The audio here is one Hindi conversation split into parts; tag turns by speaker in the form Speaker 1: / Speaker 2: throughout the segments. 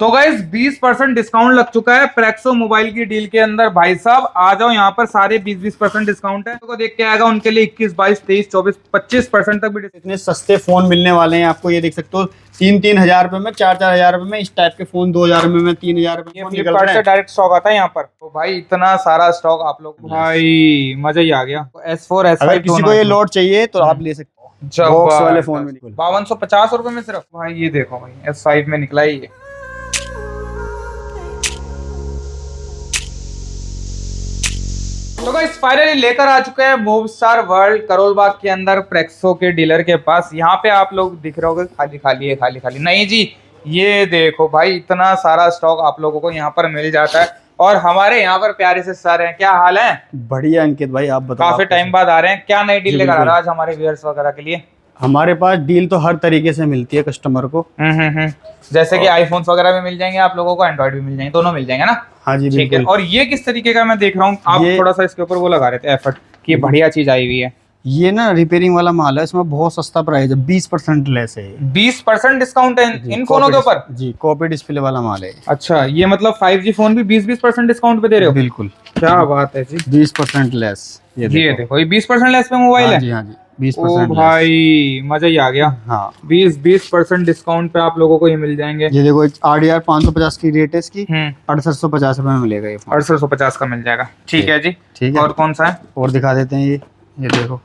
Speaker 1: तो गाइस 20% डिस्काउंट लग चुका है प्रेक्सो मोबाइल की डील के अंदर। भाई साहब आ जाओ यहाँ पर, सारे 20% डिस्काउंट है। तो देख के आएगा उनके लिए 21, 22, 23, 24, 25% तक भी
Speaker 2: इतने सस्ते फोन मिलने वाले हैं आपको। ये देख सकते हो 3-3 हजार रुपए में, 4-4 हजार रुपए में, इस टाइप के फोन 2 हजार रुपए में, 3 हजार रुपए में
Speaker 1: फ्लिपकार्ट से डायरेक्ट स्टॉक आता है यहाँ पर। तो भाई इतना सारा स्टॉक आप लोग, भाई मजा ही आ गया। S4 S5
Speaker 2: अगर किसी को ये लोड चाहिए तो आप ले सकते हो बॉक्स वाले फोन में।
Speaker 1: 5250 रुपए में सिर्फ। भाई ये देखो भाई S5 में निकला ही है। तो गाइस फाइनली लेकर आ चुके हैं मूवस्टार वर्ल्ड करोल बाग के अंदर प्रेक्सो के डीलर के पास। यहाँ पे आप लोग दिख रहे होंगे खाली खाली है, खाली खाली नहीं जी। ये देखो भाई इतना सारा स्टॉक आप लोगों को यहाँ पर मिल जाता है। और हमारे यहाँ पर प्यारे से सर हैं, क्या हाल है?
Speaker 2: बढ़िया अंकित भाई, आप बताओ।
Speaker 1: काफी टाइम बाद आ रहे हैं, क्या नई डील लेकर आ रहा है आज हमारे व्यूअर्स वगैरह के लिए?
Speaker 2: हमारे पास डील तो हर तरीके से मिलती है कस्टमर को।
Speaker 1: जैसे कि आईफोन्स वगैरह भी मिल जाएंगे आप लोगों को, एंड्रॉइड भी मिल जाएंगे, दोनों मिल जाएंगे ना?
Speaker 2: हाँ जी
Speaker 1: ठीक है। और ये किस तरीके का मैं देख रहा हूँ, आप थोड़ा सा इसके ऊपर वो लगा रहे थे एफर्ट कि बढ़िया चीज आई हुई है।
Speaker 2: ये ना रिपेयरिंग वाला माल है, इसमें बहुत सस्ता प्राइस है, 20% लेस है।
Speaker 1: 20% डिस्काउंट है इन फोनों के ऊपर
Speaker 2: जी। कॉपी डिस्प्ले वाला माल है।
Speaker 1: अच्छा, ये मतलब 5G फोन भी 20% डिस्काउंट पे दे रहे हो?
Speaker 2: बिल्कुल,
Speaker 1: क्या बात है जी।
Speaker 2: 20% लेस।
Speaker 1: ये देखो ये 20% लेस पे मोबाइल है।
Speaker 2: जी हाँ जी, 20%
Speaker 1: ओ भाई मजा ही आ गया।
Speaker 2: हाँ,
Speaker 1: 20% डिस्काउंट पे आप लोगों को ये मिल जाएंगे।
Speaker 2: ये देखो RDR 550 की रेट है इसकी, 6850 रुपए में मिलेगा ये फोन।
Speaker 1: 6850 का मिल जाएगा। ठीक है जी।
Speaker 2: ठीक है।
Speaker 1: और कौन सा है
Speaker 2: और दिखा देते हैं। ये देखो,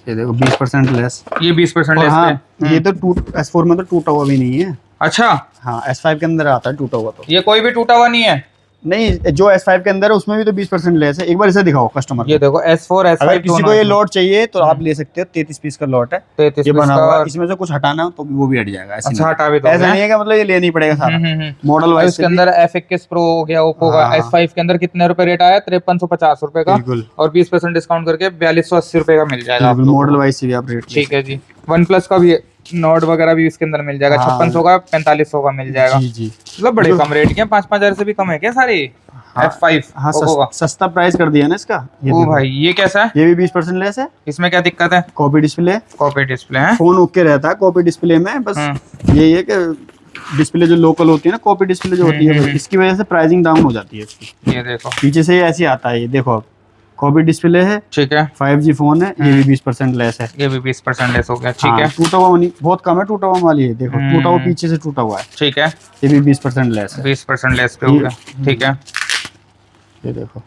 Speaker 2: ये देखो 20% लेस।
Speaker 1: ये 20% लेस
Speaker 2: हाँ,
Speaker 1: पे।
Speaker 2: ये तो S4 में तो टूटा हुआ भी नहीं है।
Speaker 1: अच्छा,
Speaker 2: हाँ, S5 के अंदर आता है टूटा हुआ। तो
Speaker 1: ये कोई भी टूटा हुआ नहीं है?
Speaker 2: नहीं, जो S5 के अंदर है उसमें भी तो 20% लेस है। एक बार इसे दिखाओ कस्टमर।
Speaker 1: ये देखो S4 S5
Speaker 2: अगर किसी को ये लॉट चाहिए तो आप ले सकते हो। 33 पीस का लॉट है,
Speaker 1: 33
Speaker 2: ये बना
Speaker 1: पीस
Speaker 2: हुआ।
Speaker 1: का।
Speaker 2: इसमें से कुछ हटाना हो तो वो भी हट जाएगा।
Speaker 1: अच्छा, हटा भी दो।
Speaker 2: ऐसा नहीं है कि मतलब ये लेना ही पड़ेगा सारा। मॉडल वाइज
Speaker 1: इसके अंदर F21 प्रो हो गया, ओप्पो का। S5 के अंदर कितने रुपए रेट आया? 5350 रुपए का। और 20% डिस्काउंट करके 4280 रुपए का मिल जाएगा।
Speaker 2: मॉडल वाइज से भी आप रेट।
Speaker 1: ठीक है जी। OnePlus का भी नोट वगैरह भी इसके अंदर मिल जाएगा। 5600 का, 4500 का मिल जाएगा।
Speaker 2: जी जी।
Speaker 1: मतलब बड़े कम रेट के, 5-5000 से भी कम है क्या सारे? F5
Speaker 2: हाँ, सस्ता प्राइस कर दिया ना इसका।
Speaker 1: ओ भाई ये कैसा है?
Speaker 2: ये भी 20% लेस है।
Speaker 1: इसमें क्या दिक्कत है?
Speaker 2: Copy display.
Speaker 1: कॉपी डिस्प्ले है।
Speaker 2: फोन ओके रहता है कॉपी डिस्प्ले में, बस यही है कि डिस्प्ले जो लोकल होती है ना, कॉपी डिस्प्ले जो होती है, इसकी वजह से प्राइसिंग डाउन हो जाती है इसकी।
Speaker 1: ये देखो
Speaker 2: पीछे से ऐसे आता है। ये देखो कॉपी डिस्प्ले है।
Speaker 1: ठीक है।
Speaker 2: 5G फोन है। ये भी 20% लेस है।
Speaker 1: ये भी 20% लेस हो गया। ठीक है।
Speaker 2: टूटा हुआ नहीं, बहुत कम है टूटा हुआ माल। ये देखो टूटा हुआ पीछे से टूटा हुआ है।
Speaker 1: ठीक है।
Speaker 2: ये भी 20% लेस है।
Speaker 1: 20% लेस पे हो गया। ठीक है।
Speaker 2: ये देखो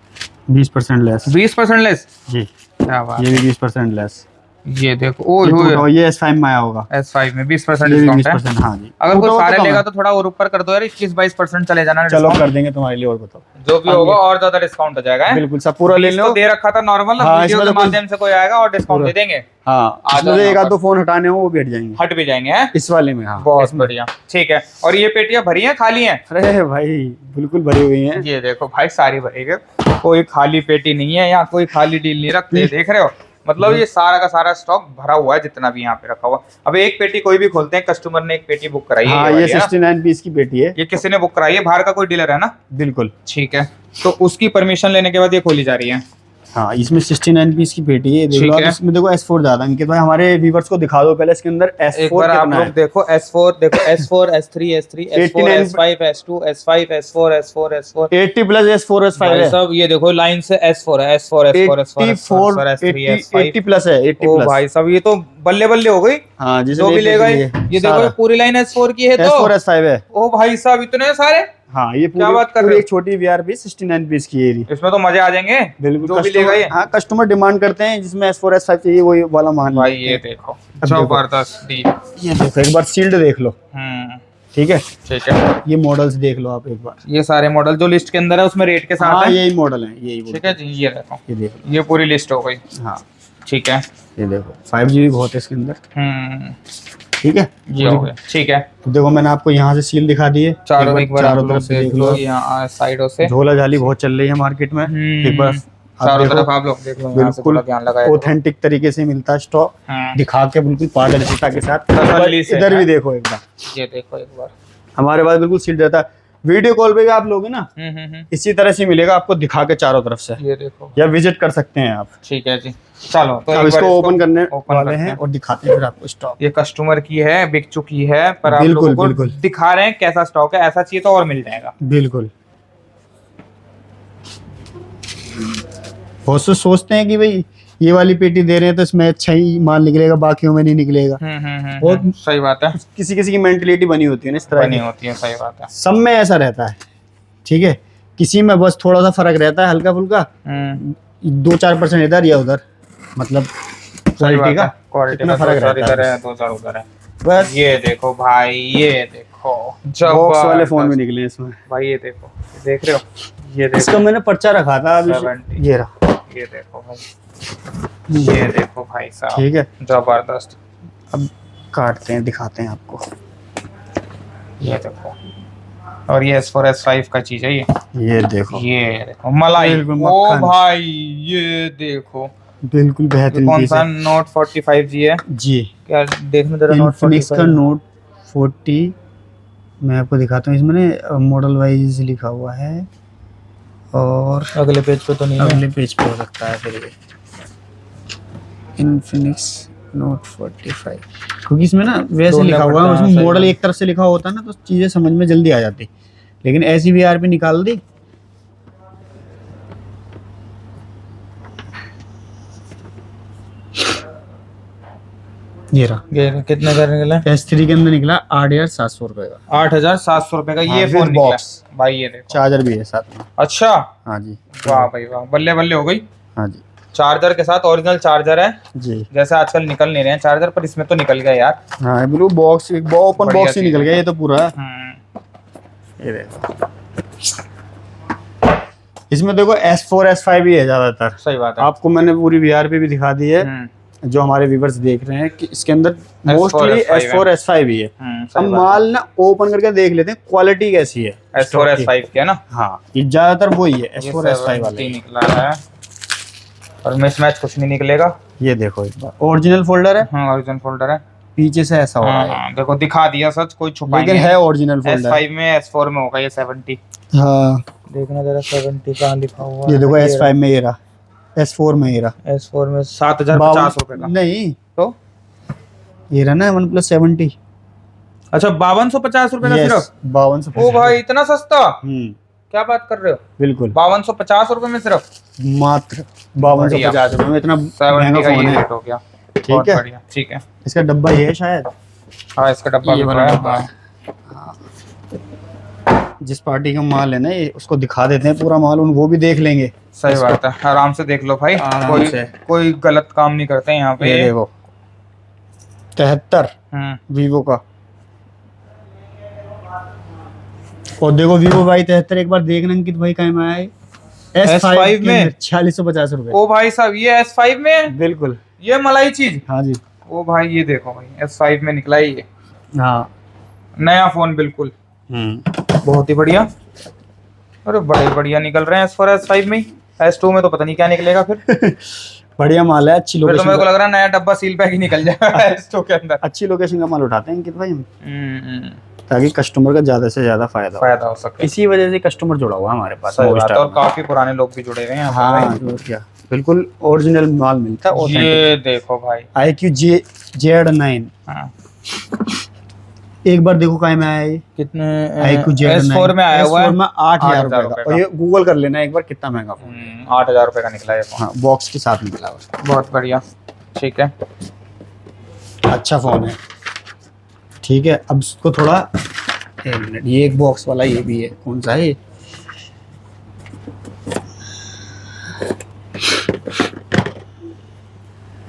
Speaker 2: 20% लेस।
Speaker 1: 20% लेस
Speaker 2: जी।
Speaker 1: क्या बात।
Speaker 2: ये भी 20% लेस।
Speaker 1: ये देखो ओ
Speaker 2: ये S5 में आया होगा।
Speaker 1: S5 में 20% डिस्काउंट है।
Speaker 2: 20%। हाँ जी।
Speaker 1: अगर कोई सारे लेगा तो थोड़ा और ऊपर कर दो यार, 21-22% चले जाना।
Speaker 2: चलो कर देंगे तुम्हारे लिए। और बताओ
Speaker 1: जो भी होगा और ज्यादा डिस्काउंट हो जाएगा।
Speaker 2: बिल्कुल, सब पूरा ले लो।
Speaker 1: तो दे रखा था नॉर्मल, वीडियो के माध्यम से कोई आएगा और डिस्काउंट दे देंगे।
Speaker 2: हाँ, एक आध दो फोन हटाने हो वो भी हट जाएंगे।
Speaker 1: हट भी जाएंगे हैं
Speaker 2: इस वाले में। हाँ,
Speaker 1: बहुत बढ़िया। ठीक है। और ये पेटियां भरी हैं खाली हैं?
Speaker 2: अरे भाई बिल्कुल भरी हुई हैं।
Speaker 1: ये देखो भाई सारी भरी है, कोई खाली पेटी नहीं है यहाँ, कोई खाली डील नहीं रखते। देख रहे हो, मतलब ये सारा का सारा स्टॉक भरा हुआ है जितना भी यहाँ पे रखा हुआ। अब एक पेटी कोई भी खोलते हैं, कस्टमर ने एक पेटी बुक कराई है।
Speaker 2: हाँ, ये 69 पीस की पेटी है।
Speaker 1: ये किसी ने बुक कराई है, बाहर का कोई डीलर है ना?
Speaker 2: बिल्कुल।
Speaker 1: ठीक है। तो उसकी परमिशन लेने के बाद ये खोली जा रही है।
Speaker 2: हाँ, इसमें 69 पीस की पेटी है। देखो इसमें देखो S4 ज्यादा। इनके भाई हमारे व्यूअर्स को दिखा दो पहले इसके अंदर S4
Speaker 1: एक बार आप लोग देखो। S4 देखो, S4 S3 S3 S4 S5 S2 S5 S4 S4 S4
Speaker 2: 80 plus S4 S5 है
Speaker 1: सब। ये देखो लाइन से S4 है, S4 S4 S4 S4 S3 S5
Speaker 2: 80 plus है। 80
Speaker 1: ओ
Speaker 2: प्लस
Speaker 1: भाई सब ये तो बल्ले बल्ले हो गई।
Speaker 2: हाँ,
Speaker 1: जो भी लेगा ये देखो पूरी लाइन S4 की है। तो
Speaker 2: S4 S5 है।
Speaker 1: ओ भाई साहब इतने सारे।
Speaker 2: हाँ, ये
Speaker 1: क्या बात कर रहे हो?
Speaker 2: एक छोटी VR भी 69 पीस की है।
Speaker 1: इसमें तो मजे आ जाएंगे।
Speaker 2: बिल्कुल,
Speaker 1: जो भी लेगा ये।
Speaker 2: हाँ, कस्टमर डिमांड करते हैं जिसमें S4 S5 चाहिए वही वाला मान
Speaker 1: भाई। ये देखो जबरदस्त डील।
Speaker 2: ये देखो एक बार सील्ड देख लो। ठीक है।
Speaker 1: ठीक है।
Speaker 2: ये मॉडल्स देख लो आप एक बार।
Speaker 1: ये सारे मॉडल जो लिस्ट के अंदर है उसमें रेट के साथ है।
Speaker 2: यही मॉडल है, यही।
Speaker 1: ठीक है जी। ये देखो,
Speaker 2: ये देखो,
Speaker 1: ये पूरी लिस्ट हो गई।
Speaker 2: हाँ
Speaker 1: ठीक है।
Speaker 2: ये देखो 5G भी बहुत है इसके अंदर। ठीक है।
Speaker 1: ये हो गया। ठीक है।
Speaker 2: तो देखो मैंने आपको यहाँ से सील दिखा दी है।
Speaker 1: चारों
Speaker 2: तरफ से देख लो।
Speaker 1: यहाँ साइडों से
Speaker 2: झोला झाली बहुत चल रही है मार्केट में। एक बार
Speaker 1: चारों तरफ आप लोग देख लो।
Speaker 2: बिल्कुल
Speaker 1: ध्यान लगाया,
Speaker 2: ऑथेंटिक तरीके से मिलता है स्टॉक। दिखा के बिल्कुल पारदर्शिता के साथ। इधर भी देखो एक बार।
Speaker 1: ये देखो एक बार।
Speaker 2: हमारे पास बिल्कुल सील्ड रहता है। वीडियो कॉल पे भी आप लोगे ना इसी तरह से मिलेगा आपको, दिखा के चारों तरफ से,
Speaker 1: ये देखो,
Speaker 2: या विजिट कर सकते हैं आप।
Speaker 1: ठीक है जी, चलो तो
Speaker 2: अब
Speaker 1: एक बार
Speaker 2: इसको ओपन करने
Speaker 1: ओपन
Speaker 2: वाले
Speaker 1: करते
Speaker 2: हैं और दिखाते हैं फिर आपको स्टॉक।
Speaker 1: ये कस्टमर की है, बिक चुकी है, पर आप
Speaker 2: बिल्कुल,
Speaker 1: लोगों को
Speaker 2: बिल्कुल।
Speaker 1: दिखा रहे हैं कैसा स्टॉक है, ऐसा चाहिए तो और मिल जाएगा।
Speaker 2: बिल्कुल। बहुत से सोचते हैं कि भाई ये वाली पेटी दे रहे हैं तो इसमें अच्छा ही माल निकलेगा, बाकियों में नहीं निकलेगा। बहुत
Speaker 1: सही बात है,
Speaker 2: किसी किसी की मेंटेलिटी बनी होती है ना इस तरह
Speaker 1: बनी
Speaker 2: की।
Speaker 1: होती है, सही बात है।
Speaker 2: सब में ऐसा रहता है, ठीक है, किसी में बस थोड़ा सा फर्क रहता है, हल्का फुल्का, 2-4% इधर या उधर, मतलब क्वालिटी का
Speaker 1: क्वालिटी
Speaker 2: इतना
Speaker 1: का
Speaker 2: फर्क
Speaker 1: 2-4
Speaker 2: रहता
Speaker 1: इधर
Speaker 2: है
Speaker 1: है, 2-4 उधर है।
Speaker 2: बस।
Speaker 1: ये देखो भाई, ये देखो
Speaker 2: बॉक्स वाले फोन भी निकले इसमें
Speaker 1: भाई, ये देखो, देख रहे हो, ये देखो,
Speaker 2: इसका मैंने पर्चा रखा था अभी,
Speaker 1: 70।
Speaker 2: ये रहा,
Speaker 1: ये देखो भाई, ये देखो भाई साहब,
Speaker 2: ठीक है।
Speaker 1: जबरदस्त।
Speaker 2: अब काटते हैं, दिखाते हैं आपको।
Speaker 1: ये देखो, और ये S4 S5 का चीज है
Speaker 2: ये देखो,
Speaker 1: ये देखो मलाई,
Speaker 2: बिल्कुल
Speaker 1: ओ
Speaker 2: मक्खन।
Speaker 1: भाई ये देखो,
Speaker 2: बिल्कुल
Speaker 1: ये
Speaker 2: बेहतरीन
Speaker 1: कौन
Speaker 2: चीज
Speaker 1: सा
Speaker 2: है
Speaker 1: नोट 45G है
Speaker 2: जी।
Speaker 1: क्या, देखने जरा नोट
Speaker 2: इन्फिनिक्स का
Speaker 1: 45।
Speaker 2: नोट 40 मैं आपको दिखाता हूँ, इसमें मॉडल वाइज लिखा हुआ है, और
Speaker 1: अगले पेज पे तो नहीं है,
Speaker 2: अगले पेज पे हो सकता है फिर ये इन्फिनिक्स नोट 45, क्योंकि इसमें ना वैसे
Speaker 1: ढूंढना
Speaker 2: लिखा हुआ
Speaker 1: पड़ता
Speaker 2: है,
Speaker 1: है,
Speaker 2: उसमें
Speaker 1: सही
Speaker 2: मॉडल
Speaker 1: है।
Speaker 2: एक तरफ से लिखा होता ना तो चीज़ें समझ में जल्दी आ जाती, लेकिन ऐसी भी आर पे निकाल दी। ये रहा,
Speaker 1: ये कितने का निकला?
Speaker 2: S3 के अंदर निकला 8,700 रुपये का,
Speaker 1: 8,700 रुपए का ये
Speaker 2: हाँ,
Speaker 1: फोन
Speaker 2: with
Speaker 1: निकला
Speaker 2: box।
Speaker 1: भाई, ये देखो,
Speaker 2: चार्जर भी है साथ में।
Speaker 1: अच्छा,
Speaker 2: हाँ जी,
Speaker 1: वाह भाई वाह, बल्ले बल्ले हो गई।
Speaker 2: हाँ जी,
Speaker 1: चार्जर के साथ ओरिजिनल चार्जर है,
Speaker 2: जी।
Speaker 1: जैसे आजकल निकल नहीं रहे हैं चार्जर, पर इसमें तो निकल गया यार।
Speaker 2: हाँ ब्लू बॉक्स, ओपन
Speaker 1: बढ़िया
Speaker 2: बॉक्स ही
Speaker 1: चीज़
Speaker 2: निकल
Speaker 1: है।
Speaker 2: गया, ये तो पूरा है।
Speaker 1: हम्म,
Speaker 2: ये देखो, इसमें देखो S4 S5 ही है ज्यादातर।
Speaker 1: सही बात है।
Speaker 2: आपको मैंने पूरी VRP भी दिखा दी है, जो हमारे व्यूवर्स देख रहे हैं कि इसके अंदर मोस्टली S4 S5 ही है। अब
Speaker 1: सही बात
Speaker 2: माल ना ओपन करके देख लेते हैं क्वालिटी कैसी है
Speaker 1: है। S4 S5 के ना,
Speaker 2: हाँ, ये ज्यादातर वही है,
Speaker 1: ये
Speaker 2: S4 S5 वाले।
Speaker 1: निकला है, और मिसमैच कुछ नहीं निकलेगा।
Speaker 2: ये देखो एक बार ओरिजिनल फोल्डर है,
Speaker 1: हाँ ओरिजिनल फोल्डर है,
Speaker 2: पीछे से ऐसा हो रहा है,
Speaker 1: हाँ देखो दिखा दिया सच, कोई छुपाई
Speaker 2: लेकिन
Speaker 1: नहीं
Speaker 2: है ओरिजिनल फोल्डर।
Speaker 1: S5 में, S4 में होगा ये 70।
Speaker 2: हाँ,
Speaker 1: देखना जरा 70 कहाँ लिखा हुआ
Speaker 2: ये देखो
Speaker 1: है।
Speaker 2: S5 में ये रहा, S4 में ये रहा,
Speaker 1: S4 में 7,050 रुपए का।
Speaker 2: नहीं,
Speaker 1: तो
Speaker 2: ये रहा ना OnePlus 70।
Speaker 1: अच्छा 5,250 रुपए का सिर्फ?
Speaker 2: 5250।
Speaker 1: ओ भाई इतना सस्ता,
Speaker 2: हम्म,
Speaker 1: क्या बात कर रहे हो?
Speaker 2: बिल्कुल
Speaker 1: 5,250 रुपए में सिर्फ,
Speaker 2: मात्र 5250 रुपए में इतना
Speaker 1: 70
Speaker 2: महंगा
Speaker 1: का
Speaker 2: फोन
Speaker 1: ये
Speaker 2: है।
Speaker 1: रेट हो गया।
Speaker 2: ठीक
Speaker 1: बहुत
Speaker 2: है,
Speaker 1: बढ़िया, ठीक है।
Speaker 2: इसका डब्बा ये है शायद,
Speaker 1: हाँ इसका डब्बा
Speaker 2: ये
Speaker 1: भी
Speaker 2: वाला
Speaker 1: है,
Speaker 2: डब्बा
Speaker 1: हाँ।
Speaker 2: है। जिस पार्टी का माल है ना ये, उसको दिखा देते हैं पूरा माल, उन वो भी देख लेंगे।
Speaker 1: सही बात है, आराम से देख लो भाई,
Speaker 2: आराम
Speaker 1: कोई
Speaker 2: से।
Speaker 1: कोई गलत काम नहीं करते यहाँ पे।
Speaker 2: ये देखो 73 वीवो का, और देखो वीवो Y73 एक बार देखना अंकित भाई कहाँ में आया है,
Speaker 1: S5 में
Speaker 2: 4650 रुपए।
Speaker 1: ओ भाई साहब ये S5 में,
Speaker 2: बिल्कुल,
Speaker 1: ये मलाई चीज।
Speaker 2: हाँ जी,
Speaker 1: ओ भाई ये देखो भाई S5 में निकला है ये
Speaker 2: हाँ।
Speaker 1: नया फोन, बिल्कुल बहुत ही बढ़िया। अरे बड़े बढ़िया निकल रहे हैं S4 S5 में ही। S2 में तो पता नहीं क्या निकलेगा फिर।
Speaker 2: बढ़िया माल है, अच्छी
Speaker 1: फिर तो मेरे को
Speaker 2: लोकेशन,
Speaker 1: लग रहा है नया डब्बा सील पैक ही निकल जाएगा S2 के अंदर।
Speaker 2: अच्छी लोकेशन का माल उठाते हैं अंकित भाई हम,
Speaker 1: हम्म,
Speaker 2: ताकि कस्टमर का ज्यादा से ज्यादा फायदा हो।
Speaker 1: फायदा हो सके।
Speaker 2: इसी वजह से कस्टमर जुड़ा हुआ है हमारे पास।
Speaker 1: सही बात है,
Speaker 2: Movistar
Speaker 1: और
Speaker 2: में।
Speaker 1: काफी पुराने लोग भी जुड़े हुए हैं यहाँ पर
Speaker 2: हाँ,
Speaker 1: भाई।
Speaker 2: और क्या, बिल्कुल ओरिजिनल माल मिलता है, authentic।
Speaker 1: ये देखो भाई,
Speaker 2: IQ Z9
Speaker 1: हाँ
Speaker 2: एक बार देखो काय में आया है,
Speaker 1: कितने
Speaker 2: IQ Z9
Speaker 1: S4 में आया हुआ है
Speaker 2: S4 में 8,000 रुपए
Speaker 1: 8,000
Speaker 2: का, और ये गूगल कर लेना एक बार कितना महंगा फोन।
Speaker 1: 8,000 रुपए का निकला ये फोन।
Speaker 2: हाँ, बॉक्स के साथ निकला हुआ,
Speaker 1: बहुत बढ़िया, ठीक है।
Speaker 2: अच्छा फोन है। ठीक है, अब इसको थोड़ा, एक मिनट, ये एक बॉक्स वाला ये भी है, कौन सा है ये?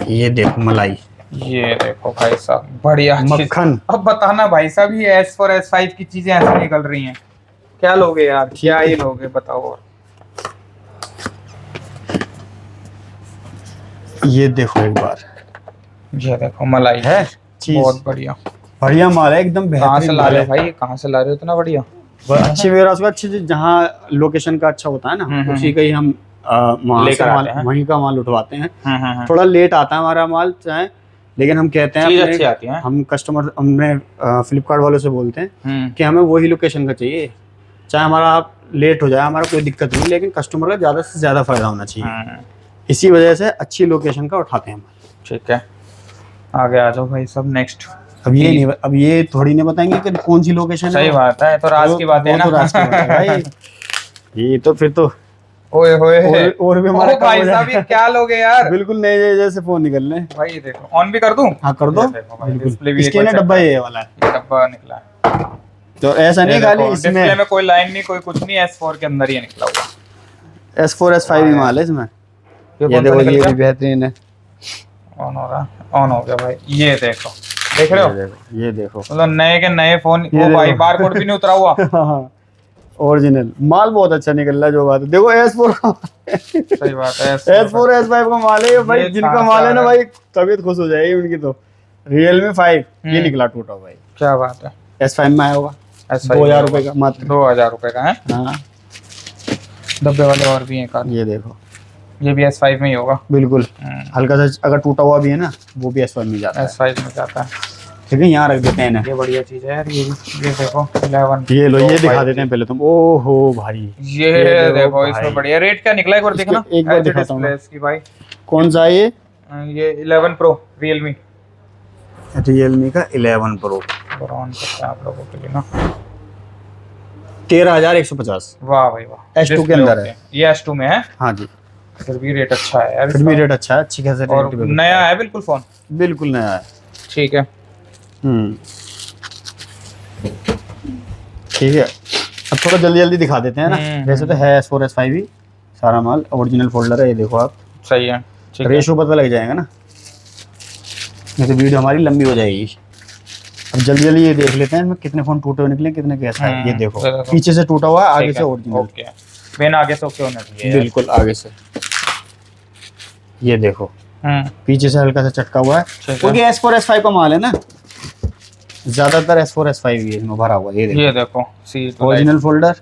Speaker 2: ये देखो मलाई,
Speaker 1: ये देखो भाई साहब बढ़िया चीज।
Speaker 2: मक्खन।
Speaker 1: अब बताना भाई साहब, ये S4 S5 की चीजें ऐसे निकल रही हैं, क्या लोगे यार, क्या ही लोगे बताओ। और
Speaker 2: ये देखो एक बार,
Speaker 1: ये देखो मलाई
Speaker 2: है चीज,
Speaker 1: बहुत बढ़िया।
Speaker 2: बढ़िया माल है, एकदम
Speaker 1: कहाँ से
Speaker 2: बेहतरीन
Speaker 1: ला
Speaker 2: माल
Speaker 1: रहे
Speaker 2: है
Speaker 1: हो भाई, कहाँ से ला रहे हो इतना बढ़िया?
Speaker 2: अच्छी वेयर उसका, अच्छी जहाँ लोकेशन का अच्छा होता है ना, उसी का ही हम वहाँ से
Speaker 1: लेकर
Speaker 2: माल,
Speaker 1: आते हैं।
Speaker 2: वहीं का माल उठवाते हैं। थोड़ा लेट आता है हमारा माल चाहे, लेकिन हम कहते हैं
Speaker 1: चीज
Speaker 2: अपने-
Speaker 1: अच्छी आती है।
Speaker 2: हम कस्टमर, हमने फ्लिपकार्ट वालों से बोलते हैं कि हमें वही लोकेशन का चाहिए, चाहे हमारा लेट हो जाए, हमारा कोई दिक्कत नहीं, लेकिन कस्टमर का ज़्यादा से ज़्यादा फायदा होना चाहिए। इसी वजह से अच्छी लोकेशन का उठाते हैं हम।
Speaker 1: ठीक है, आगे आ जाओ भाई सब। नेक्स्ट
Speaker 2: अब ये नहीं, अब ये थोड़ी नहीं बताएंगे कि कौन सी लोकेशन है।
Speaker 1: सही बात है, तो राज की बात है ना।
Speaker 2: तो राज की बात है भाई। ये तो फिर तो
Speaker 1: ओए होए
Speaker 2: और भी हमारा काम
Speaker 1: भाई
Speaker 2: हो
Speaker 1: साहब, ये क्या लोगे यार।
Speaker 2: बिल्कुल नए जैसे फोन निकल रहे हैं
Speaker 1: भाई ये देखो, ऑन भी कर दूं?
Speaker 2: हाँ कर दो।
Speaker 1: डिस्प्ले भी
Speaker 2: इसके ना डब्बा ये वाला है,
Speaker 1: ये डब्बा निकला है।
Speaker 2: तो ऐसा नहीं खाली
Speaker 1: डिस्प्ले
Speaker 2: इसमें
Speaker 1: में कोई लाइन नहीं, कोई कुछ नहीं, S4 के अंदर ये निकला हुआ।
Speaker 2: S4 S5 ही माल है इसमें। ये
Speaker 1: कौन सा
Speaker 2: देखो,
Speaker 1: निकल
Speaker 2: ये
Speaker 1: गया?
Speaker 2: भी बेहतरीन है।
Speaker 1: ऑन हो रहा, ऑन हो गया भाई। ये देखो, देख रहे हो,
Speaker 2: ये देखो
Speaker 1: मतलब नए के नए फोन।
Speaker 2: ये
Speaker 1: वो भाई
Speaker 2: देखो।
Speaker 1: बारकोड भी नहीं उतरा हुआ।
Speaker 2: ओरिजिनल माल बहुत अच्छा निकल रहा है, जो बात है। देखो S4 का
Speaker 1: सही बात है।
Speaker 2: S4 S5 का माल है भाई।
Speaker 1: ये
Speaker 2: जिनका माल है ना भाई, तबीयत खुश हो जाएगी उनकी। तो Realme 5 ये निकला टूटा भाई।
Speaker 1: क्या बात है।
Speaker 2: S5 में आया होगा,
Speaker 1: ऐसा
Speaker 2: 2000 रुपए का मात्र।
Speaker 1: 2000 रुपए का है।
Speaker 2: हाँ
Speaker 1: डब्बे वाले और भी हैं कार।
Speaker 2: ये देखो,
Speaker 1: ये भी S5 में ही होगा।
Speaker 2: बिल्कुल हल्का सा अगर टूटा हुआ भी है ना, वो भी S5 में जाता है।
Speaker 1: S5 में जाता है।
Speaker 2: ठीक है, यहाँ रख देते हैं ना।
Speaker 1: ये बढ़िया चीज है यार। ये देखो 11।
Speaker 2: ये लो, ये दिखा देते हैं पहले तुम। ओहो भाई,
Speaker 1: ये देखो
Speaker 2: भाई।
Speaker 1: इसमें बढ़िया। रेट क्या निकला एक बार देखना।
Speaker 2: एक बार
Speaker 1: HD
Speaker 2: दिखाता हूँ मैं।
Speaker 1: डिस्प्ले इसकी भाई।
Speaker 2: कौन सा है ये?
Speaker 1: ये 11 Pro Realme।
Speaker 2: Realme का 11 Pro
Speaker 1: ऑन करते हैं आप लोगों के लिए ना।
Speaker 2: 13,150।
Speaker 1: वाह भाई वाह।
Speaker 2: S2 के अंदर है।
Speaker 1: ये S2 में है।
Speaker 2: हाँ जी,
Speaker 1: फिर भी रेट अच्छा है यार
Speaker 2: फिर भी
Speaker 1: इसका।
Speaker 2: रेट अच्छा है, अच्छी खासी
Speaker 1: और नया है बिल्कुल फोन।
Speaker 2: बिल्कुल नया है।
Speaker 1: ठीक है।
Speaker 2: ठीक है, अब थोड़ा जल्दी जल्दी दिखा देते हैं ना। वैसे तो है S4 S5 ही सारा माल, ओरिजिनल फोल्डर है। ये देखो आप,
Speaker 1: सही है। ठीक है।
Speaker 2: रेशो पता लग जाएगा ना, नहीं तो वीडियो हमारी लंबी हो जाएगी। अब जल्दी जल्दी ये देख लेते हैं इसमें कितने फोन टूटे हुए निकले, कितने कैसा है। ये देखो, पीछे से टूटा हुआ, आगे से ओरिजिनल।
Speaker 1: ओके, पेन आगे से ओके होना चाहिए।
Speaker 2: बिल्कुल आगे से। ये देखो, पीछे से हल्का सा चटका हुआ है, क्योंकि S4 S5 का माल है ना, ज्यादातर S4 S5 ये इसमें भरा हुआ है। ये देखो
Speaker 1: सीट
Speaker 2: ओरिजिनल फोल्डर।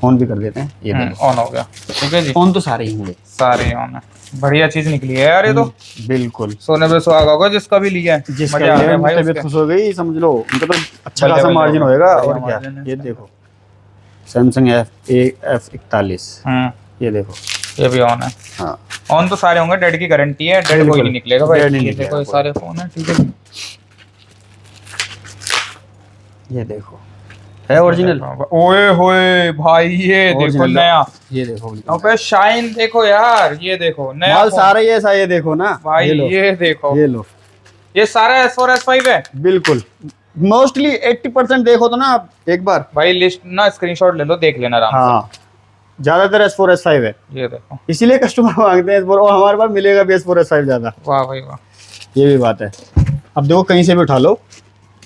Speaker 2: ऑन भी कर देते हैं। ये देखो
Speaker 1: ऑन हो गया। ठीक है जी।
Speaker 2: ऑन तो सारे ही होंगे,
Speaker 1: सारे ऑन है। बढ़िया चीज निकली है यार ये तो।
Speaker 2: बिल्कुल
Speaker 1: सोने पे सुहागा होगा जिसका भी लिया है।
Speaker 2: जिसका
Speaker 1: मजा आ गया भाई
Speaker 2: तबीयत
Speaker 1: उसके।
Speaker 2: खुश हो गई, समझ लो उनका तो अच्छा
Speaker 1: बल्ले
Speaker 2: खासा
Speaker 1: बल्ले
Speaker 2: मार्जिन
Speaker 1: होगा।
Speaker 2: होएगा।
Speaker 1: बढ़िया
Speaker 2: और क्या,
Speaker 1: मार्जिन है
Speaker 2: ये
Speaker 1: इसका।
Speaker 2: देखो सैमसंग F41। ये देखो,
Speaker 1: ये भी ऑन है।
Speaker 2: हाँ
Speaker 1: ऑन तो सारे होंगे, डेड की गारंटी है। डेड कोई
Speaker 2: बिल्कुल।
Speaker 1: नहीं निकलेगा भाई।
Speaker 2: डेड नहीं
Speaker 1: ये
Speaker 2: निकलेगा
Speaker 1: देखो ये
Speaker 2: कोई।
Speaker 1: सारे फोन है। ठीक है।
Speaker 2: ये देखो है ओरिजिनल।
Speaker 1: ओए होए भाई, ये देखो
Speaker 2: Original।
Speaker 1: नया।
Speaker 2: ये देखो
Speaker 1: अबे शाइन देखो यार, ये देखो नया
Speaker 2: माल
Speaker 1: फोन।
Speaker 2: सारा ही ऐसा। ये देखो ना
Speaker 1: भाई ये देखो,
Speaker 2: ये लो,
Speaker 1: ये सारा S4 S5 है।
Speaker 2: बिल्कुल मोस्टली 80% देखो तो ना आप एक बार।
Speaker 1: भाई लिस्ट ना स्क्रीनशॉट ले लो, देख लेना आराम
Speaker 2: हाँ, ज्यादातर S4 S5 है,
Speaker 1: से। ये देखो।
Speaker 2: इसीलिए कस्टमर मांगते हैं S4, और हमारे पास मिलेगा भी S4 S5 ज्यादा।
Speaker 1: वाह भाई वाह।
Speaker 2: ये भी बात है। अब देखो कहीं से भी उठा लो,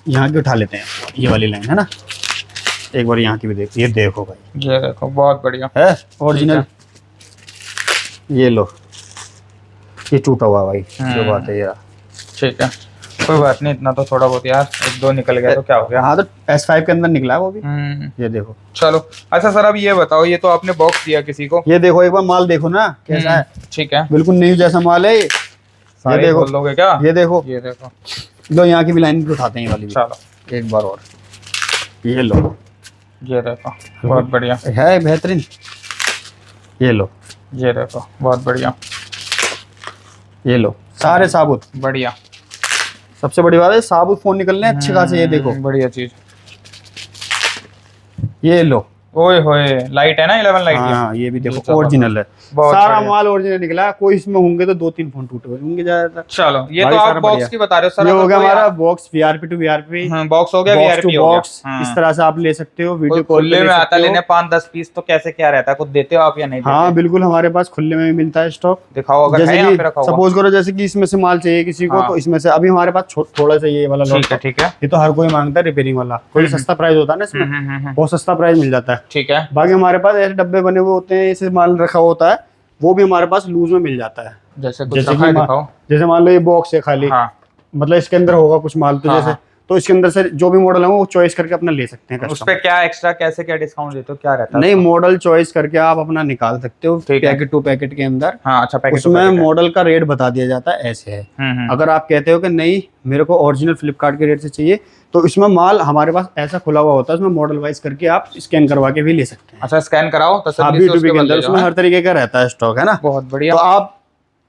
Speaker 2: यहाँ की उठा लेते हैं, ये वाली लाइन है ना, एक बार यहाँ की भी देख। ये देखो भाई,
Speaker 1: ये देखो बहुत बढ़िया
Speaker 2: है ओरिजिनल। ये लो, ये टूटा हुआ भाई, जो बात है यार।
Speaker 1: ठीक है, कोई बात नहीं, इतना तो थोड़ा बहुत यार, एक दो निकल गया तो क्या हो गया।
Speaker 2: हाँ तो S5 के अंदर निकला है वो भी। ये देखो,
Speaker 1: चलो अच्छा सर, अब ये बताओ, ये तो आपने बॉक्स दिया किसी को।
Speaker 2: ये देखो एक बार माल देखो ना कैसा है।
Speaker 1: ठीक है,
Speaker 2: बिल्कुल न्यू जैसा माल है ये।
Speaker 1: सारे
Speaker 2: देखो,
Speaker 1: बोल लोगे क्या?
Speaker 2: ये देखो,
Speaker 1: ये देखो,
Speaker 2: लो यहाँ की भी लाइन भी उठाते हैं, ये वाली भी
Speaker 1: चलो
Speaker 2: एक बार और। ये लो,
Speaker 1: ये देखो बहुत बढ़िया।
Speaker 2: है बेहतरीन। ये लो,
Speaker 1: ये देखो बहुत बढ़िया।
Speaker 2: ये लो, सारे साबुत।
Speaker 1: बढ़िया,
Speaker 2: सबसे बड़ी बात है साबुत फोन निकलने हैं अच्छे खासे। ये देखो,
Speaker 1: बढ़िया चीज।
Speaker 2: ये लो,
Speaker 1: ओए होए, लाइट है ना 11 लाइट।
Speaker 2: हाँ ये भी देखो
Speaker 1: चलो,
Speaker 2: ओरिजिनल है,
Speaker 1: बहुत
Speaker 2: सारा
Speaker 1: बढ़िया।
Speaker 2: माल ओरिजिनल निकला है। कोई इसमें होंगे तो 2-3 फोन टूटे हुए होंगे ज्यादातर।
Speaker 1: चलो ये
Speaker 2: भाई
Speaker 1: तो आप
Speaker 2: सारा
Speaker 1: बॉक्स
Speaker 2: बढ़िया।
Speaker 1: की बता रहे हो सर।
Speaker 2: ये
Speaker 1: अगर
Speaker 2: हो गया
Speaker 1: कोई
Speaker 2: हमारा box, VRP to VRP,
Speaker 1: box हो गया,
Speaker 2: बॉक्स टू
Speaker 1: VIP हो गया।
Speaker 2: बॉक्स। इस तरह से आप ले सकते हो, वीडियो
Speaker 1: कोई
Speaker 2: कॉल
Speaker 1: खुले
Speaker 2: पे
Speaker 1: में
Speaker 2: ले
Speaker 1: आता
Speaker 2: सकते
Speaker 1: लेने
Speaker 2: हो।
Speaker 1: 5-10 पीस तो कैसे क्या रहता है, कुछ देते हो आप या नहीं देते?
Speaker 2: हाँ बिल्कुल, हमारे पास खुले में भी मिलता है स्टॉक।
Speaker 1: दिखाओ अगर है
Speaker 2: जैसे
Speaker 1: यहाँ
Speaker 2: कि
Speaker 1: पे रखा हुआ।
Speaker 2: सपोज करो, जैसे कि इसमें से माल चाहिए किसी को,
Speaker 1: हाँ।
Speaker 2: तो इसमें से अभी हमारे पास थोड़ा सा ये वाला लॉट।
Speaker 1: ठीक है, ठीक है।
Speaker 2: ये तो हर कोई मांगता है रिपेयरिंग वाला, कोई सस्ता प्राइस होता है ना इसमें, बहुत सस्ता प्राइस मिल जाता है।
Speaker 1: ठीक है,
Speaker 2: बाकी हमारे पास ऐसे डब्बे बने हुए होते हैं, ऐसे माल रखा होता है, वो भी हमारे पास लूज में मिल जाता है।
Speaker 1: जैसे कुछ
Speaker 2: जैसे
Speaker 1: रखा है
Speaker 2: कि
Speaker 1: दिखाओ।
Speaker 2: जैसे मान लो ये बॉक्स है खाली,
Speaker 1: हाँ
Speaker 2: मतलब इसके अंदर होगा कुछ माल, तो
Speaker 1: हाँ,
Speaker 2: जैसे तो इसके अंदर से जो भी मॉडल है वो चॉइस करके अपना ले सकते हैं।
Speaker 1: उस पे क्या एक्स्ट्रा कैसे क्या डिस्काउंट देते हो, क्या रहता है?
Speaker 2: नहीं, मॉडल चॉइस करके आप अपना निकाल सकते हो पैकेट टू पैकेट के अंदर।
Speaker 1: हाँ अच्छा, पैकेट
Speaker 2: उसमें मॉडल का रेट बता दिया जाता है, ऐसे है। अगर आप कहते हो कि नहीं मेरे को ओरिजिनल फ्लिपकार्ट के रेट से चाहिए, तो इसमें माल हमारे पास ऐसा खुला हुआ होता है, उसमें मॉडल वाइज करके आप स्कैन करवा के भी ले सकते हैं।
Speaker 1: अच्छा, स्कैन कराओ तसल्ली से,
Speaker 2: B2B के अंदर उसमें हर तरीके का रहता है स्टॉक, है ना।
Speaker 1: बहुत बढ़िया।
Speaker 2: तो आप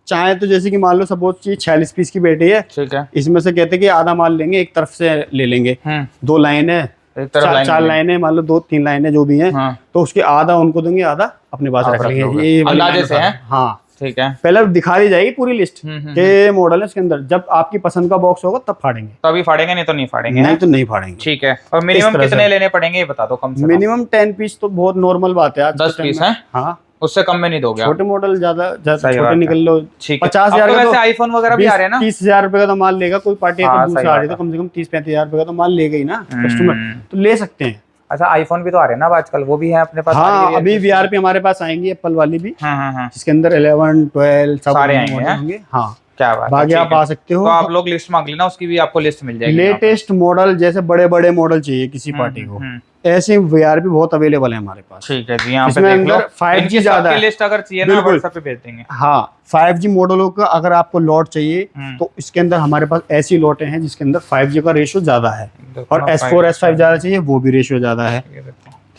Speaker 2: चाहे तो जैसे कि मान लो सपोज चीज 46 पीस की बैठी है,
Speaker 1: ठीक है,
Speaker 2: इसमें से कहते हैं कि आधा माल लेंगे, एक तरफ से ले लेंगे, 2 लाइन है, 4 लाइनें, मान लो 2-3 लाइनें जो भी हैं, तो उसके आधा उनको देंगे, आधा अपने पास रख लेंगे, ये
Speaker 1: अंदाजे से है।
Speaker 2: हाँ
Speaker 1: ठीक है,
Speaker 2: पहले दिखा दी जाएगी पूरी लिस्ट के मॉडल है उसके अंदर, जब आपकी पसंद का बॉक्स होगा तब फाड़ेंगे,
Speaker 1: तभी फाड़ेंगे, नहीं तो नहीं फाड़ेंगे।
Speaker 2: नहीं तो नहीं फाड़ेंगे।
Speaker 1: ठीक है, और मिनिमम कितने लेने पड़ेंगे ये बता दो, कम से कम?
Speaker 2: मिनिमम 10 पीस तो बहुत नॉर्मल बात है आज
Speaker 1: 10 पीस है।
Speaker 2: हाँ,
Speaker 1: उससे कम में नहीं दोगे?
Speaker 2: छोटे मॉडल ज्यादा छोटे निकल लो,
Speaker 1: 50,000 का, तो आईफोन वगैरह भी आ रहे हैं ना,
Speaker 2: 30,000 रुपए का तो माल लेगा कोई पार्टी, दूसरा आ रही है तो कम से कम 30-35,000 रुपए का तो माल लेगा ही ना कस्टमर, तो ले सकते हैं।
Speaker 1: अच्छा, आईफोन भी तो आ रहे हैं ना आजकल, वो भी है अपने पास?
Speaker 2: हाँ, अभी वीआरपी हमारे पास आएंगी एप्पल वाली भी, जिसके अंदर 11, 12 सब
Speaker 1: सारे आएंगे।
Speaker 2: हाँ,
Speaker 1: क्या बात,
Speaker 2: बाकी आप आ सकते हो।
Speaker 1: तो आप लोग लिस्ट मांग लेना, उसकी भी आपको लिस्ट मिल जाएगी।
Speaker 2: लेटेस्ट मॉडल, जैसे बड़े बड़े मॉडल चाहिए किसी पार्टी को, ऐसे वीआरपी बहुत अवेलेबल है हमारे पास।
Speaker 1: ठीक है जी, यहाँ पे
Speaker 2: इसमें अंदर 5G ज्यादा है,
Speaker 1: लिस्ट अगर चाहिए ना व्हाट्सएप पे भेज देंगे।
Speaker 2: हाँ, 5G मॉडलों का अगर आपको लॉट चाहिए तो इसके अंदर हमारे पास ऐसी लॉटें हैं जिसके अंदर 5G का रेशियो ज्यादा है, और S4 S5 ज्यादा चाहिए, वो भी रेशियो ज्यादा है।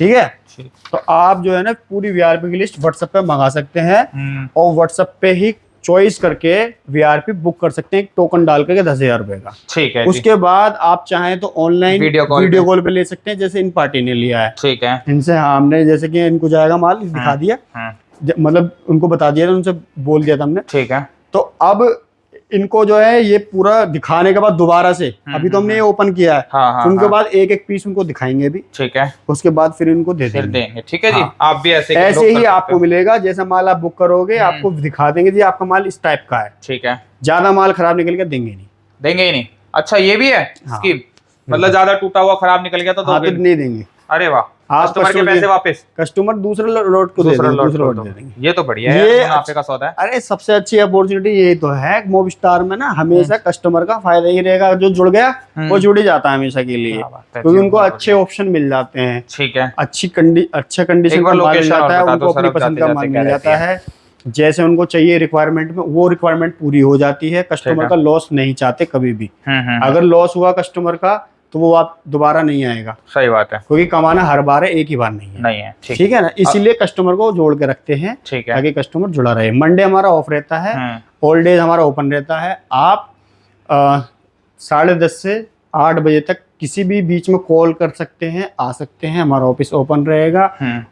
Speaker 2: ठीक है, तो आप जो है ना पूरी वीआरपी की लिस्ट व्हाट्सएप पे मंगा सकते हैं, और व्हाट्सएप पे ही चॉइस करके वीआरपी बुक कर सकते हैं, टोकन डाल करके 10,000 रुपए का। ठीक है, उसके बाद आप चाहें तो ऑनलाइन वीडियो कॉल पे ले सकते हैं, जैसे इन पार्टी ने लिया है। ठीक है, इनसे हमने जैसे कि इनको जाएगा माल दिखा दिया, मतलब उनको बता दिया था, उनसे बोल दिया था हमने। ठीक है, तो अब इनको जो है ये पूरा दिखाने के बाद दोबारा से, अभी तो हमने ये ओपन किया है, उनके बाद एक एक पीस उनको दिखाएंगे भी। ठीक है, उसके बाद फिर इनको दे देंगे। ठीक है जी, आप भी ऐसे ही आपको मिलेगा, जैसा माल आप बुक करोगे आपको दिखा देंगे जी आपका माल इस टाइप का है। ठीक है, ज्यादा माल खराब निकल गया देंगे ही नहीं। अच्छा, ये भी है स्कीम, मतलब ज्यादा टूटा हुआ खराब निकल गया तो नहीं देंगे। अरे वाह, कस्टमर के पैसे वापस, कस्टमर दूसरे लोट को दे देंगे। ये तो बढ़िया है, ये मुनाफे का सौदा है। अरे सबसे अच्छी अपॉर्चुनिटी यही तो है मोबिस्टार में ना, हमेशा कस्टमर का फायदा ही रहेगा, जो जुड़ गया वो जुड़ ही जाता है हमेशा के लिए, क्योंकि उनको अच्छे ऑप्शन मिल जाते हैं। ठीक है, अच्छा कंडीशन का माल मिल जाता है, उनको अपनी पसंद का माल मिल जाता है, जैसे उनको चाहिए रिक्वायरमेंट में वो रिक्वायरमेंट पूरी हो जाती है। कस्टमर का लॉस नहीं चाहते कभी भी, अगर लॉस हुआ कस्टमर का तो वो आप दोबारा नहीं आएगा। सही बात है, क्योंकि कमाना हर बार है, एक ही बार नहीं है। ठीक है ना, इसीलिए कस्टमर को जोड़ के रखते हैं ताकि कस्टमर जुड़ा रहे। मंडे हमारा ऑफ रहता है, ऑल डेज हमारा ओपन रहता है। आप 10:30 से 8 बजे तक किसी भी बीच में कॉल कर सकते हैं, आ सकते हैं, हमारा ऑफिस ओपन रहेगा।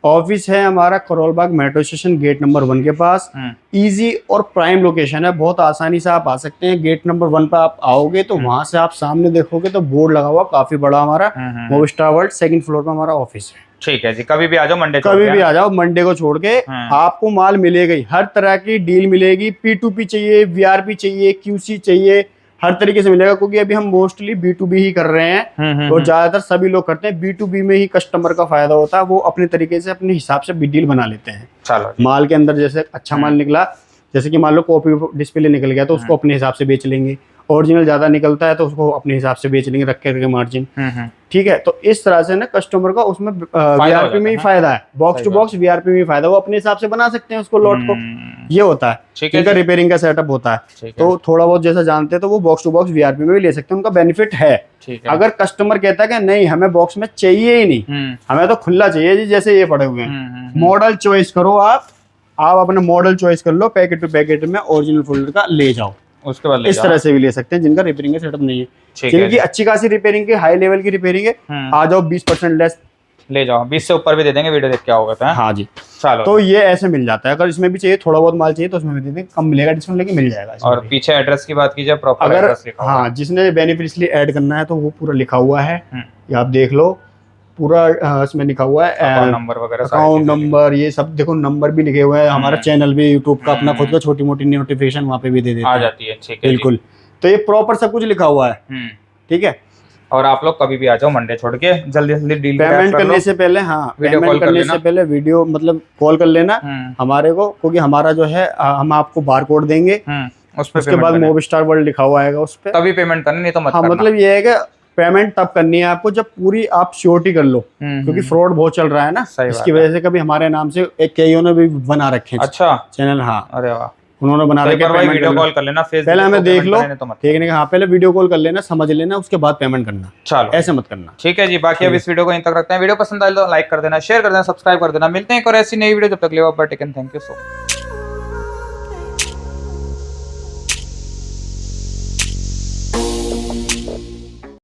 Speaker 2: ऑफिस है हमारा Karol Bagh metro station gate number 1 के पास, इजी और प्राइम लोकेशन है, बहुत आसानी से आप आ सकते हैं। गेट नंबर 1 पर आप आओगे तो वहां से आप सामने देखोगे तो बोर्ड लगा हुआ काफी बड़ा, हमारा मोविस्टार वर्ल्ड 2nd फ्लोर पर हमारा ऑफिस है। ठीक है जी, कभी भी आ जाओ, मंडे को छोड़ के आपको माल मिलेगा ही, हर तरह की डील मिलेगी। P2P चाहिए, VRP चाहिए, QC चाहिए, हर तरीके से मिलेगा, क्योंकि अभी हम मोस्टली B2B ही कर रहे हैं, और ज्यादातर सभी लोग करते हैं। B2B में ही कस्टमर का फायदा होता है, वो अपने तरीके से अपने हिसाब से डील बना लेते हैं। चलो, माल के अंदर जैसे अच्छा माल निकला, जैसे कि मान लो कॉपी डिस्प्ले निकल गया तो उसको अपने हिसाब से बेच लेंगे, ओरिजिनल ज्यादा निकलता है तो उसको अपने हिसाब से बेच लेंगे, रख करके मार्जिन। ठीक है, तो इस तरह से ना कस्टमर का उसमें VRP में ही फायदा है, बॉक्स टू बॉक्स VRP में ही फायदा, वो अपने हिसाब से बना सकते हैं उसको लॉट को। ये होता है, इनका रिपेयरिंग का सेटअप होता है, तो थोड़ा बहुत जैसा जानते हैं तो वो बॉक्स टू बॉक्स VRP में भी ले सकते हैं, उनका बेनिफिट है। अगर कस्टमर कहता है कि नहीं हमें बॉक्स में चाहिए ही नहीं, हमें तो खुला चाहिए जी, जैसे ये पड़े हुए हैं, मॉडल चॉइस करो, आप अपने मॉडल चॉइस कर लो, पैकेट टू पैकेट में ओरिजिनल फोल्डर का ले जाओ, उसके बाद इस तरह से भी ले सकते हैं। जिनका रिपेयरिंग का सेटअप नहीं है, जिनकी अच्छी खासी रिपेयरिंग की, हाई लेवल की रिपेयरिंग है, आ जाओ 20% लेस ले जाओ, 20 से ऊपर भी दे देंगे, वीडियो देख के आओगे तो। हाँ जी, चलो, तो ये ऐसे मिल जाता है। अगर इसमें भी चाहिए, थोड़ा बहुत माल चाहिए तो उसमें भी दे देंगे, कम मिलेगा डिस्काउंट, लेके मिल जाएगा। और पीछे एड्रेस की बात कीजिए, प्रॉपर एड्रेस लिखा हुआ है। हाँ, जिसने बेनिफिशियरी ऐड करना है तो वो पूरा लिखा हुआ है, ये आप देख लो, पूरा इसमें लिखा हुआ है, नंबर वगैरह, अकाउंट नंबर, ये सब देखो, नंबर भी लिखे हुए हैं। हमारा चैनल भी यूट्यूब का अपना खुद का छोटी मोटी नोटिफिकेशन वहाँ पे भी दे देते हैं, आ जाती है। ठीक है, बिल्कुल, तो ये प्रॉपर सब कुछ लिखा हुआ है। ठीक है, और आप लोग कभी भी आ जाओ, मंडे छोड़ के, जल्दी जल्दी डील पेमेंट करने से पहले, हाँ, पेमेंट करने से पहले वीडियो मतलब कॉल कर लेना हमारे को, क्योंकि हमारा जो है हम आपको बार कोड देंगे, उसके बाद मोविस्टार वर्ल्ड लिखा हुआ है उस पर, तभी पेमेंट करनी, नहीं तो मत करना। मतलब ये है कि पेमेंट तब करनी है आपको जब पूरी आप श्योरिटी कर लो, क्योंकि फ्रॉड बहुत चल रहा है ना, इसकी वजह से कभी हमारे नाम से एक कईयों ने भी बना रखे हैं
Speaker 1: अच्छा
Speaker 2: चैनल। हाँ,
Speaker 1: अरे वाह,
Speaker 2: उन्होंने बना
Speaker 1: तो एक
Speaker 2: रखे
Speaker 1: बार भाई
Speaker 2: पेमेंट
Speaker 1: वीडियो कॉल कर लेना, फेस
Speaker 2: पहले हमें देख लो,
Speaker 1: तो मत।
Speaker 2: ठीक है, हाँ पहले वीडियो कॉल कर लेना, समझ लेना, उसके बाद पेमेंट करना,
Speaker 1: चलो
Speaker 2: ऐसे मत करना।
Speaker 1: ठीक है जी, बाकी अब इस वीडियो को यहीं तक रखते हैं। वीडियो पसंद आए तो लाइक कर देना, शेयर कर देना, सब्सक्राइब कर देना। मिलते हैं एक और ऐसी नई वीडियो, जब तक के लिए bye, take care, thank you so much.